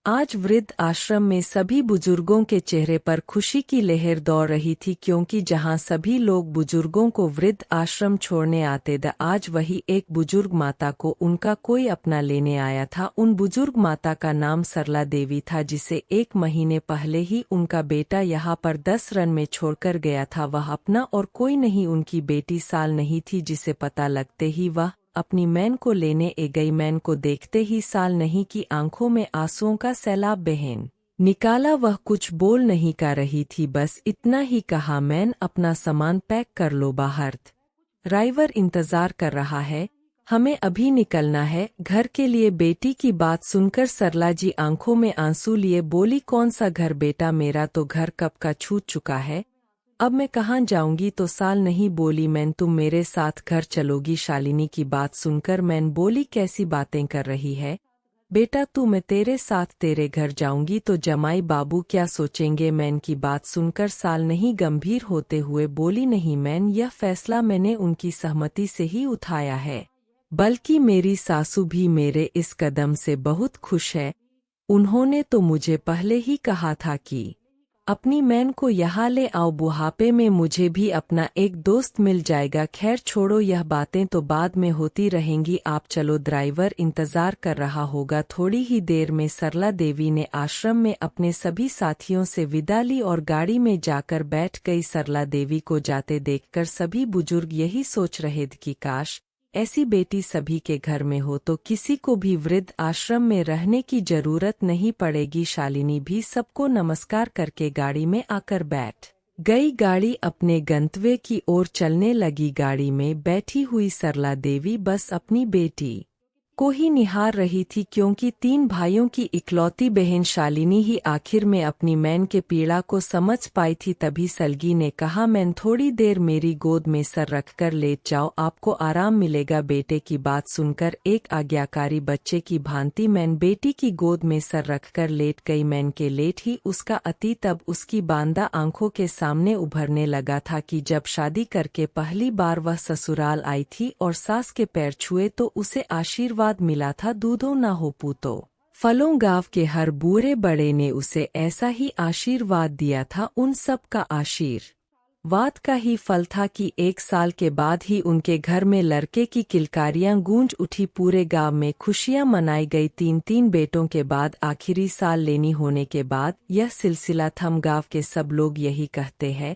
आज वृद्ध आश्रम में सभी बुजुर्गों के चेहरे पर खुशी की लहर दौड़ रही थी, क्योंकि जहां सभी लोग बुजुर्गों को वृद्ध आश्रम छोड़ने आते थे, आज वही एक बुजुर्ग माता को उनका कोई अपना लेने आया था। उन बुजुर्ग माता का नाम सरला देवी था, जिसे 1 महीने पहले ही उनका बेटा यहाँ पर 10 रन में छोड़कर गया था। वह अपना और कोई नहीं, उनकी बेटी साल नहीं थी, जिसे पता लगते ही वह अपनी मैन को लेने गई। मैन को देखते ही साल नहीं की आंखों में आंसुओं का सैलाब बहन निकाला। वह कुछ बोल नहीं कर रही थी, बस इतना ही कहा, मैन अपना सामान पैक कर लो, बाहर ड्राइवर इंतजार कर रहा है, हमें अभी निकलना है घर के लिए। बेटी की बात सुनकर सरला जी आंखों में आंसू लिए बोली, कौन सा घर बेटा, मेरा तो घर कब का छूट चुका है, अब मैं कहाँ जाऊंगी। तो साल नहीं बोली, मैन तुम मेरे साथ घर चलोगी। शालिनी की बात सुनकर मैन बोली, कैसी बातें कर रही है बेटा तू, मैं तेरे साथ तेरे घर जाऊंगी तो जमाई बाबू क्या सोचेंगे। मैन की बात सुनकर साल नहीं गंभीर होते हुए बोली, नहीं मैन, यह फैसला मैंने उनकी सहमति से ही उठाया है, बल्कि मेरी सासू भी मेरे इस कदम से बहुत खुश है। उन्होंने तो मुझे पहले ही कहा था कि अपनी मैन को यहाँ ले आओ, बुढ़ापे में मुझे भी अपना एक दोस्त मिल जाएगा। खैर छोड़ो, यह बातें तो बाद में होती रहेंगी, आप चलो, ड्राइवर इंतजार कर रहा होगा। थोड़ी ही देर में सरला देवी ने आश्रम में अपने सभी साथियों से विदा ली और गाड़ी में जाकर बैठ गई। सरला देवी को जाते देखकर सभी बुजुर्ग यही सोच रहे थे कि काश ऐसी बेटी सभी के घर में हो तो किसी को भी वृद्ध आश्रम में रहने की जरूरत नहीं पड़ेगी। शालिनी भी सबको नमस्कार करके गाड़ी में आकर बैठ गई। गाड़ी अपने गंतव्य की ओर चलने लगी। गाड़ी में बैठी हुई सरला देवी बस अपनी बेटी को ही निहार रही थी, क्योंकि 3 भाइयों की इकलौती बहन शालिनी ही आखिर में अपनी मैन के पीड़ा को समझ पाई थी। तभी सलगी ने कहा, मैन थोड़ी देर मेरी गोद में सर रखकर लेट जाओ, आपको आराम मिलेगा। बेटे की बात सुनकर एक आज्ञाकारी बच्चे की भांति मैन बेटी की गोद में सर रखकर लेट गई। मैन के लेट ही उसका अतीत अब उसकी बांदा आंखों के सामने उभरने लगा था कि जब शादी करके पहली बार वह ससुराल आई थी और सास के पैर छुए तो उसे आशीर्वाद मिला था, दूधो ना हो पूतो फलों। गांव के हर बूढ़े बड़े ने उसे ऐसा ही आशीर्वाद दिया था। उन सब का आशीर्वाद का ही फल था कि 1 साल के बाद ही उनके घर में लड़के की किलकारियां गूंज उठी। पूरे गांव में खुशियां मनाई गई। 3 बेटों के बाद आखिरी साल लेनी होने के बाद यह सिलसिला थम। गांव के सब लोग यही कहते हैं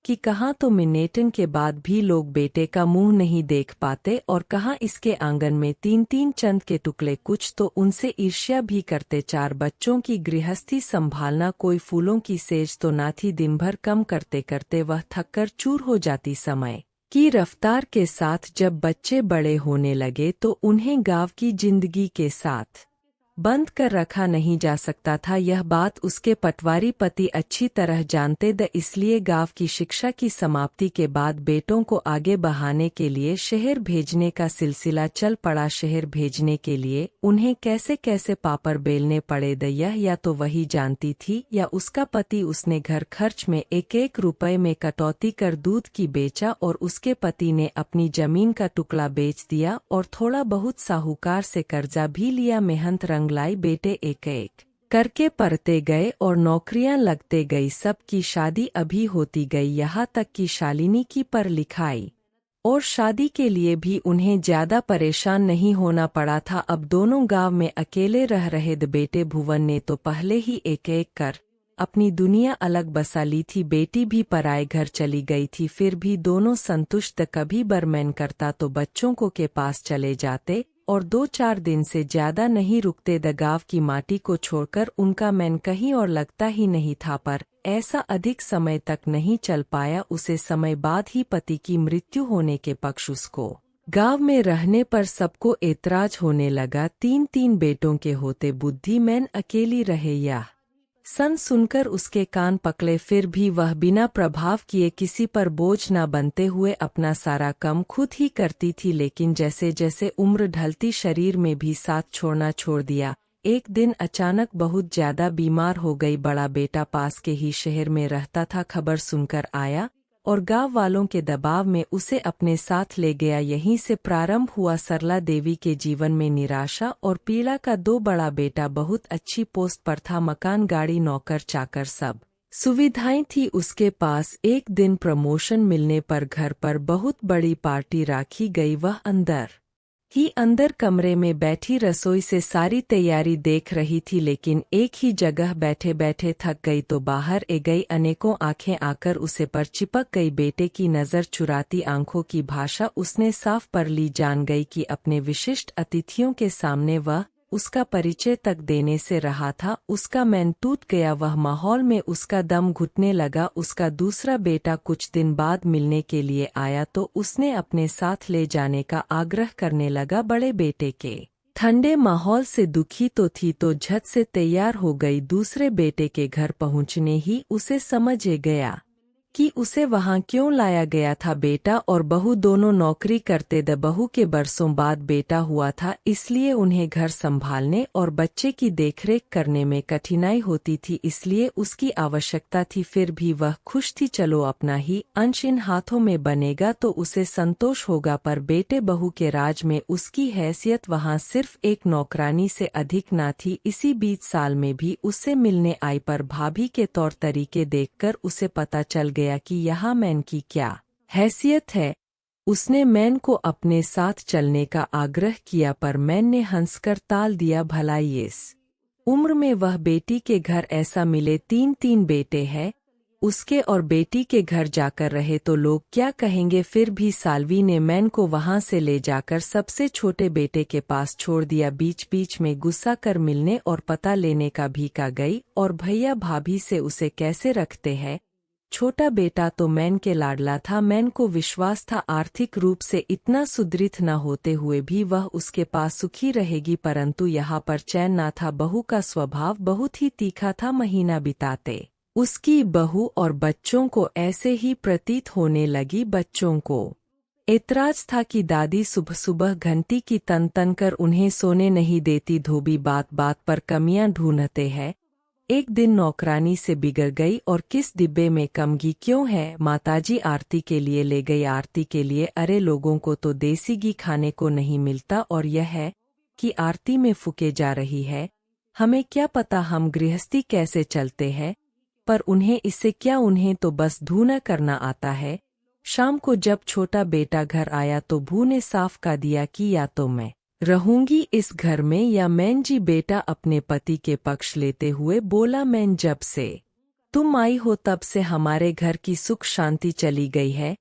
कि कहाँ तो मिनेटन के बाद भी लोग बेटे का मुंह नहीं देख पाते और कहाँ इसके आंगन में 3 चंद के टुकड़े। कुछ तो उनसे ईर्ष्या भी करते। 4 बच्चों की गृहस्थी संभालना कोई फूलों की सेज तो ना थी। दिन भर कम करते करते वह थककर चूर हो जाती। समय की रफ्तार के साथ जब बच्चे बड़े होने लगे तो उन्हें गांव की जिंदगी के साथ बंद कर रखा नहीं जा सकता था। यह बात उसके पटवारी पति अच्छी तरह जानते थे, इसलिए गांव की शिक्षा की समाप्ति के बाद बेटों को आगे बढ़ाने के लिए शहर भेजने का सिलसिला चल पड़ा। शहर भेजने के लिए उन्हें कैसे कैसे पापड़ बेलने पड़े थे, यह या तो वही जानती थी या उसका पति। उसने घर खर्च में 1-1 रुपए में कटौती कर दूध की बेचा और उसके पति ने अपनी जमीन का टुकड़ा बेच दिया और थोड़ा बहुत साहूकार से कर्जा भी लिया। मेहनत रंग लाई। बेटे एक-एक करके पढ़ते गए और नौकरियां लगते गई। सबकी शादी अभी होती गई, यहाँ तक कि शालिनी की पर लिखाई और शादी के लिए भी उन्हें ज्यादा परेशान नहीं होना पड़ा था। अब दोनों गांव में अकेले रह रहे थे। बेटे भुवन ने तो पहले ही एक-एक कर अपनी दुनिया अलग बसा ली थी। बेटी भी पराए घर चली गई थी, फिर भी दोनों संतुष्ट। कभी बरमैन करता तो बच्चों को के पास चले जाते और 2-4 दिन से ज्यादा नहीं रुकते। गांव की माटी को छोड़कर उनका मन कहीं और लगता ही नहीं था, पर ऐसा अधिक समय तक नहीं चल पाया। उसे समय बाद ही पति की मृत्यु होने के पक्ष उसको गांव में रहने पर सबको ऐतराज होने लगा। 3 बेटों के होते बुद्धिमान अकेली रहे, या सन सुनकर उसके कान पकड़े। फिर भी वह बिना प्रभाव किए किसी पर बोझ न बनते हुए अपना सारा काम खुद ही करती थी। लेकिन जैसे जैसे उम्र ढलती शरीर में भी साथ छोड़ना छोड़ दिया। एक दिन अचानक बहुत ज्यादा बीमार हो गई। बड़ा बेटा पास के ही शहर में रहता था, खबर सुनकर आया और गांव वालों के दबाव में उसे अपने साथ ले गया। यहीं से प्रारंभ हुआ सरला देवी के जीवन में निराशा और पीड़ा का। 2 बड़ा बेटा बहुत अच्छी पोस्ट पर था, मकान, गाड़ी, नौकर चाकर सब सुविधाएं थी उसके पास। एक दिन प्रमोशन मिलने पर घर पर बहुत बड़ी पार्टी रखी गई। वह अंदर कमरे में बैठी रसोई से सारी तैयारी देख रही थी, लेकिन एक ही जगह बैठे बैठे थक गई तो बाहर ए गई। अनेकों आंखें आकर उसे पर चिपक गई। बेटे की नज़र चुराती आंखों की भाषा उसने साफ पर ली। जान गई कि अपने विशिष्ट अतिथियों के सामने वह उसका परिचय तक देने से रहा था। उसका मन टूट गया। वह माहौल में उसका दम घुटने लगा। उसका दूसरा बेटा कुछ दिन बाद मिलने के लिए आया तो उसने अपने साथ ले जाने का आग्रह करने लगा। बड़े बेटे के ठंडे माहौल से दुखी तो थी तो झट से तैयार हो गई। दूसरे बेटे के घर पहुंचने ही उसे समझ गया कि उसे वहां क्यों लाया गया था। बेटा और बहू दोनों नौकरी करते थे। बहू के बरसों बाद बेटा हुआ था, इसलिए उन्हें घर संभालने और बच्चे की देखरेख करने में कठिनाई होती थी, इसलिए उसकी आवश्यकता थी। फिर भी वह खुश थी। चलो अपना ही अंश इन हाथों में बनेगा तो उसे संतोष होगा। पर बेटे बहू के राज में उसकी हैसियत वहां सिर्फ एक नौकरानी से अधिक न थी। इसी 20 साल में भी उससे मिलने आई, पर भाभी के तौर तरीके देखकर उसे पता चल गया कि यहाँ मैन की क्या हैसियत है। उसने मैन को अपने साथ चलने का आग्रह किया, पर मैन ने हंसकर टाल दिया। भला इस उम्र में वह बेटी के घर ऐसा मिले। 3 बेटे हैं उसके और बेटी के घर जाकर रहे तो लोग क्या कहेंगे। फिर भी सालवी ने मैन को वहां से ले जाकर सबसे छोटे बेटे के पास छोड़ दिया। बीच बीच में गुस्सा कर मिलने और पता लेने का भी कहा गई, और भैया भाभी से उसे कैसे रखते हैं। छोटा बेटा तो मैन के लाडला था। मैन को विश्वास था आर्थिक रूप से इतना सुदृढ़ न होते हुए भी वह उसके पास सुखी रहेगी, परंतु यहाँ पर चैन न था। बहू का स्वभाव बहुत ही तीखा था। महीना बिताते उसकी बहू और बच्चों को ऐसे ही प्रतीत होने लगी। बच्चों को ऐतराज था कि दादी सुबह सुबह घंटी की तन तन कर उन्हें सोने नहीं देती। धोबी बात बात पर कमियां ढूंढते हैं। एक दिन नौकरानी से बिगड़ गई और किस डिब्बे में कम घी क्यों है। माताजी आरती के लिए ले गई। आरती के लिए? अरे लोगों को तो देसी घी खाने को नहीं मिलता, और यह है कि आरती में फूके जा रही है। हमें क्या पता हम गृहस्थी कैसे चलते हैं, पर उन्हें इससे क्या, उन्हें तो बस धूना करना आता है। शाम को जब छोटा बेटा घर आया तो बहू ने साफ कह दिया कि या तो मैं रहूंगी इस घर में या मैन जी। बेटा अपने पति के पक्ष लेते हुए बोला, मैन जब से तुम आई हो तब से हमारे घर की सुख शांति चली गई है।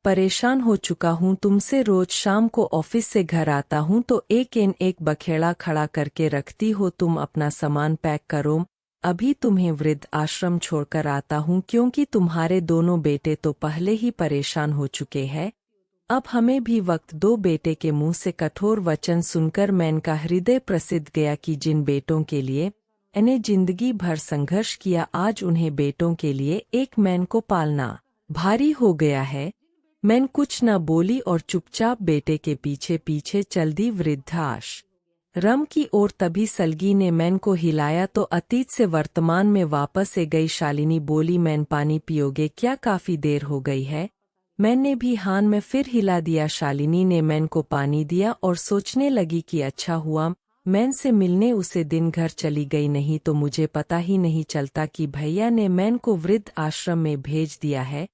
परेशान हो चुका हूँ तुमसे। रोज शाम को ऑफिस से घर आता हूँ तो एक बखेड़ा खड़ा करके रखती हो। तुम अपना सामान पैक करो, अभी तुम्हें वृद्ध आश्रम छोड़कर आता हूँ, क्योंकि तुम्हारे दोनों बेटे तो पहले ही परेशान हो चुके हैं। अब हमें भी वक्त। 2 बेटे के मुंह से कठोर वचन सुनकर मैन का हृदय प्रसिद्ध गया कि जिन बेटों के लिए इन्हें जिंदगी भर संघर्ष किया, आज उन्हें बेटों के लिए एक मैन को पालना भारी हो गया है। मैन कुछ न बोली और चुपचाप बेटे के पीछे पीछे चल दी वृद्धाश्रम की ओर। तभी सलगी ने मैन को हिलाया तो अतीत से वर्तमान में वापस ए गई। शालिनी बोली, मैन पानी पियोगे क्या, काफी देर हो गई है। मैंने भी हान में फिर हिला दिया। शालिनी ने मैन को पानी दिया और सोचने लगी कि अच्छा हुआ मैन से मिलने उसे दिन घर चली गई, नहीं तो मुझे पता ही नहीं चलता कि भैया ने मैन को वृद्ध आश्रम में भेज दिया है,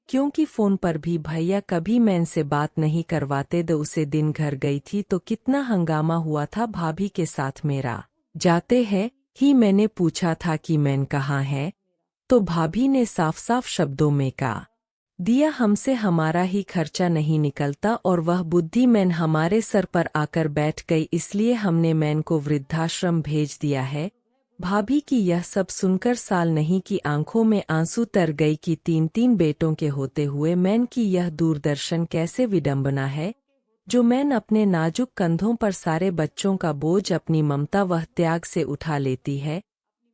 क्योंकि फोन पर भी भैया कभी मैन से बात नहीं करवाते। द उसे दिन घर गई थी तो कितना हंगामा हुआ था भाभी के साथ मेरा। जाते हैं ही मैंने पूछा था कि मैन कहाँ है, तो भाभी ने साफ साफ शब्दों में कहा दिया, हमसे हमारा ही खर्चा नहीं निकलता और वह बुद्धि मैन हमारे सर पर आकर बैठ गई, इसलिए हमने मैन को वृद्धाश्रम भेज दिया है। भाभी की यह सब सुनकर साल नहीं की आंखों में आंसू तर गई कि 3 बेटों के होते हुए मैन की यह दूरदर्शन कैसे विडंबना है, जो मैन अपने नाजुक कंधों पर सारे बच्चों का बोझ अपनी ममता वह त्याग से उठा लेती है।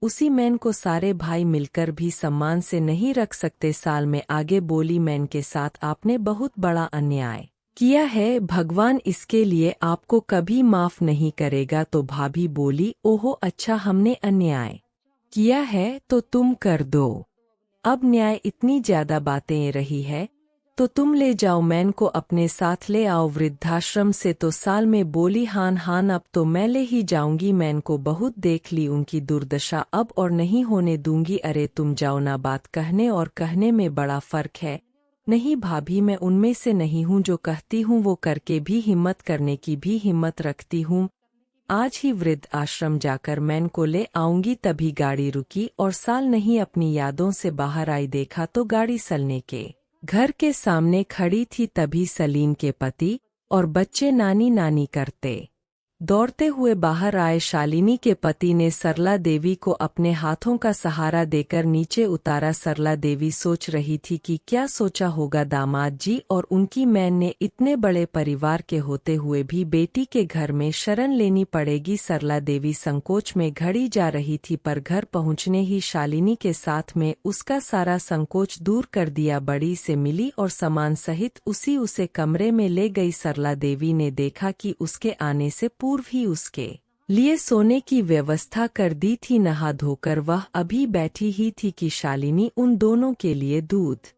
उसी मैन को सारे भाई मिलकर भी सम्मान से नहीं रख सकते। साल में आगे बोली, मैन के साथ आपने बहुत बड़ा अन्याय किया है, भगवान इसके लिए आपको कभी माफ नहीं करेगा। तो भाभी बोली, ओहो अच्छा, हमने अन्याय किया है तो तुम कर दो। अब न्याय इतनी ज्यादा बातें रही है तो तुम ले जाओ मैन को अपने साथ ले आओ वृद्धाश्रम से। तो साल में बोली हान हान अब तो मैं ले ही जाऊंगी, मैन को बहुत देख ली उनकी दुर्दशा अब और नहीं होने दूंगी। अरे तुम जाओ ना, बात कहने और कहने में बड़ा फर्क है। नहीं भाभी, मैं उनमें से नहीं हूँ, जो कहती हूँ वो करके भी हिम्मत करने की भी हिम्मत रखती हूँ। आज ही वृद्ध आश्रम जाकर मैन को ले आऊंगी। तभी गाड़ी रुकी और साल नहीं अपनी यादों से बाहर आई। देखा तो गाड़ी सलने के घर के सामने खड़ी थी। तभी सलीन के पति और बच्चे नानी नानी करते दौड़ते हुए बाहर आए। शालिनी के पति ने सरला देवी को अपने हाथों का सहारा देकर नीचे उतारा। सरला देवी सोच रही थी कि क्या सोचा होगा दामाद जी और उनकी मैन ने। इतने बड़े परिवार के होते हुए भी बेटी के घर में शरण लेनी पड़ेगी। सरला देवी संकोच में घड़ी जा रही थी, पर घर पहुंचने ही शालिनी के साथ में उसका सारा संकोच दूर कर दिया। बड़ी से मिली और सामान सहित उसे कमरे में ले गई। सरला देवी ने देखा कि उसके आने से पूर्व ही उसके लिए सोने की व्यवस्था कर दी थी। नहा धोकर वह अभी बैठी ही थी कि शालिनी उन दोनों के लिए दूध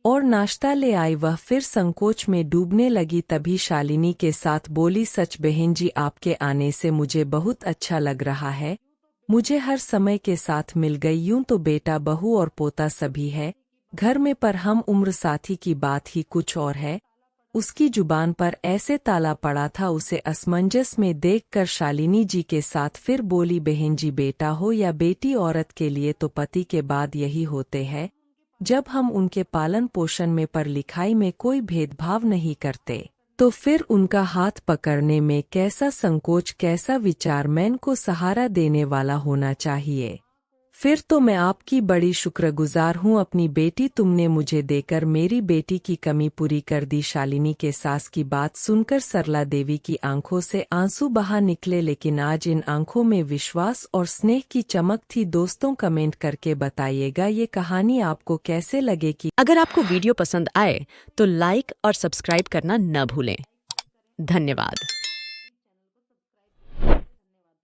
और नाश्ता ले आई। वह फिर संकोच में डूबने लगी। तभी शालिनी के साथ बोली, सच बहन जी, आपके आने से मुझे बहुत अच्छा लग रहा है। मुझे हर समय के साथ मिल गई। यूं तो बेटा बहू और पोता सभी है घर में, पर हम उम्र साथी की बात ही कुछ और है। उसकी जुबान पर ऐसे ताला पड़ा था। उसे असमंजस में देखकर शालिनी जी के साथ फिर बोली, बहन जी, बेटा हो या बेटी, औरत के लिए तो पति के बाद यही होते हैं। जब हम उनके पालन पोषण में पर लिखाई में कोई भेदभाव नहीं करते तो फिर उनका हाथ पकड़ने में कैसा संकोच, कैसा विचार। मैन को सहारा देने वाला होना चाहिए। फिर तो मैं आपकी बड़ी शुक्रगुजार हूँ। अपनी बेटी तुमने मुझे देकर मेरी बेटी की कमी पूरी कर दी। शालिनी के सास की बात सुनकर सरला देवी की आंखों से आंसू बहा निकले, लेकिन आज इन आंखों में विश्वास और स्नेह की चमक थी। दोस्तों, कमेंट करके बताइएगा ये कहानी आपको कैसे लगेगी। अगर आपको वीडियो पसंद आए तो लाइक और सब्सक्राइब करना न भूलें। धन्यवाद।